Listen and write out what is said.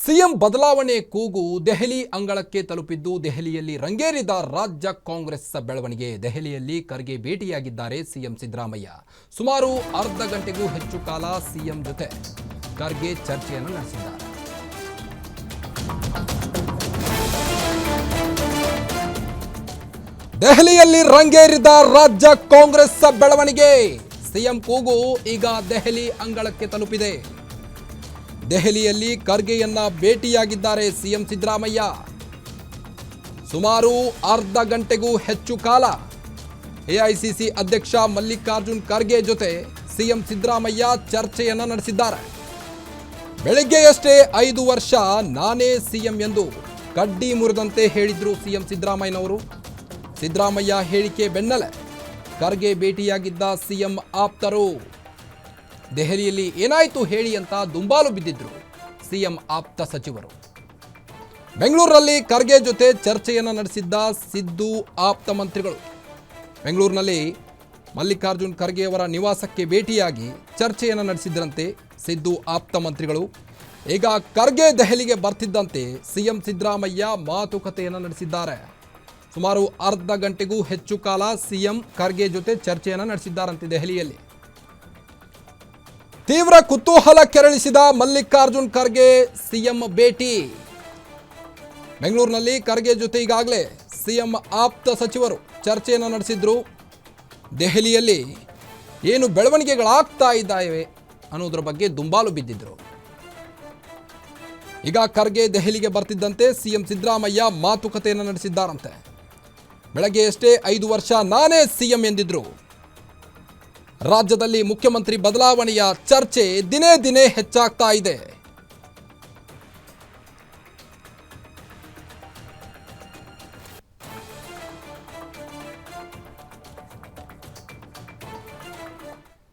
CM ಬದಲಾವಣೆ ಕೂಗು ದೆಹಲಿ ಅಂಗಳಕ್ಕೆ ತಲುಪಿದ್ದು ದೆಹಲಿಯಲ್ಲಿ ರಂಗೇರಿದ ರಾಜ್ಯ ಕಾಂಗ್ರೆಸ್ ಬೆಳವಣಿಗೆ. ದೆಹಲಿಯಲ್ಲಿ ಖರ್ಗೆ ಭೇಟಿಯಾಗಿದ್ದಾರೆ ಸಿಎಂ ಸಿದ್ದರಾಮಯ್ಯ. ಸುಮಾರು ಅರ್ಧ ಗಂಟೆಗೂ ಹೆಚ್ಚು ಕಾಲ ಸಿಎಂ ಜೊತೆ ಖರ್ಗೆ ಚರ್ಚೆಯನ್ನು ನಡೆಸಿದ್ದಾರೆ. ದೆಹಲಿಯಲ್ಲಿ ರಂಗೇರಿದ ರಾಜ್ಯ ಕಾಂಗ್ರೆಸ್ ಬೆಳವಣಿಗೆ. ಸಿಎಂ ಕೂಗು ಈಗ ದೆಹಲಿ ಅಂಗಳಕ್ಕೆ ತಲುಪಿದೆ. ದೆಹಲಿಯಲ್ಲಿ ಖರ್ಗೆಯನ್ನ ಭೇಟಿಯಾಗಿದ್ದಾರೆ ಸಿಎಂ ಸಿದ್ದರಾಮಯ್ಯ. ಸುಮಾರು ಅರ್ಧ ಗಂಟೆಗೂ ಹೆಚ್ಚು ಕಾಲ ಎಐಸಿಸಿ ಅಧ್ಯಕ್ಷ ಮಲ್ಲಿಕಾರ್ಜುನ್ ಖರ್ಗೆ ಜೊತೆ ಸಿಎಂ ಸಿದ್ದರಾಮಯ್ಯ ಚರ್ಚೆಯನ್ನ ನಡೆಸಿದ್ದಾರೆ. ಬೆಳಗ್ಗೆಯಷ್ಟೇ 5 ವರ್ಷ ನಾನೇ ಸಿಎಂ ಎಂದು ಕಡ್ಡಿ ಮುರಿದಂತೆ ಹೇಳಿದ್ರು ಸಿಎಂ ಸಿದ್ದರಾಮಯ್ಯನವರು. ಸಿದ್ದರಾಮಯ್ಯ ಹೇಳಿಕೆ ಬೆನ್ನಲ್ಲೇ ಖರ್ಗೆ ಭೇಟಿಯಾಗಿದ್ದ ಸಿಎಂ ಆಪ್ತರು. ದೆಹಲಿಯಲ್ಲಿ ಏನಾಯ್ತು ಹೇಳಿ ಅಂತ ದುಂಬಾಲು ಬಿದ್ದಿದ್ರು ಸಿಎಂ ಆಪ್ತ ಸಚಿವರು. ಬೆಂಗಳೂರಿನಲ್ಲಿ ಖರ್ಗೆ ಜೊತೆ ಚರ್ಚೆಯನ್ನು ನಡೆಸಿದ್ದ ಸಿದ್ದು ಆಪ್ತ ಮಂತ್ರಿಗಳು. ಬೆಂಗಳೂರಿನಲ್ಲಿ ಮಲ್ಲಿಕಾರ್ಜುನ್ ಖರ್ಗೆ ಅವರ ನಿವಾಸಕ್ಕೆ ಭೇಟಿಯಾಗಿ ಚರ್ಚೆಯನ್ನು ನಡೆಸಿದ್ರಂತೆ ಸಿದ್ದು ಆಪ್ತ ಮಂತ್ರಿಗಳು. ಈಗ ಖರ್ಗೆ ದೆಹಲಿಗೆ ಬರ್ತಿದ್ದಂತೆ ಸಿಎಂ ಸಿದ್ದರಾಮಯ್ಯ ಮಾತುಕತೆಯನ್ನು ನಡೆಸಿದ್ದಾರೆ. ಸುಮಾರು ಅರ್ಧ ಗಂಟೆಗೂ ಹೆಚ್ಚು ಕಾಲ ಸಿಎಂ ಖರ್ಗೆ ಜೊತೆ ಚರ್ಚೆಯನ್ನು ನಡೆಸಿದ್ದಾರಂತೆ ದೆಹಲಿಯಲ್ಲಿ. ತೀವ್ರ ಕುತೂಹಲ ಕೆರಳಿಸಿದ ಮಲ್ಲಿಕಾರ್ಜುನ್ ಖರ್ಗೆ ಸಿಎಂ ಭೇಟಿ. ಬೆಂಗಳೂರಿನಲ್ಲಿ ಖರ್ಗೆ ಜೊತೆ ಈಗಾಗಲೇ ಸಿಎಂ ಆಪ್ತ ಸಚಿವರು ಚರ್ಚೆಯನ್ನು ನಡೆಸಿದ್ರು. ದೆಹಲಿಯಲ್ಲಿ ಏನು ಬೆಳವಣಿಗೆಗಳಾಗ್ತಾ ಇದ್ದಾವೆ ಅನ್ನೋದ್ರ ಬಗ್ಗೆ ದುಂಬಾಲು ಬಿದ್ದಿದ್ರು. ಈಗ ಖರ್ಗೆ ದೆಹಲಿಗೆ ಬರ್ತಿದ್ದಂತೆ ಸಿಎಂ ಸಿದ್ದರಾಮಯ್ಯ ಮಾತುಕತೆಯನ್ನು ನಡೆಸಿದ್ದಾರಂತೆ. ಬೆಳಗ್ಗೆಯಷ್ಟೇ 5 ವರ್ಷ ನಾನೇ ಸಿಎಂ ಎಂದಿದ್ರು. ರಾಜ್ಯದಲ್ಲಿ ಮುಖ್ಯಮಂತ್ರಿ ಬದಲಾವಣೆಯ ಚರ್ಚೆ ದಿನೇ ದಿನೇ ಹೆಚ್ಚಾಗ್ತಾ ಇದೆ.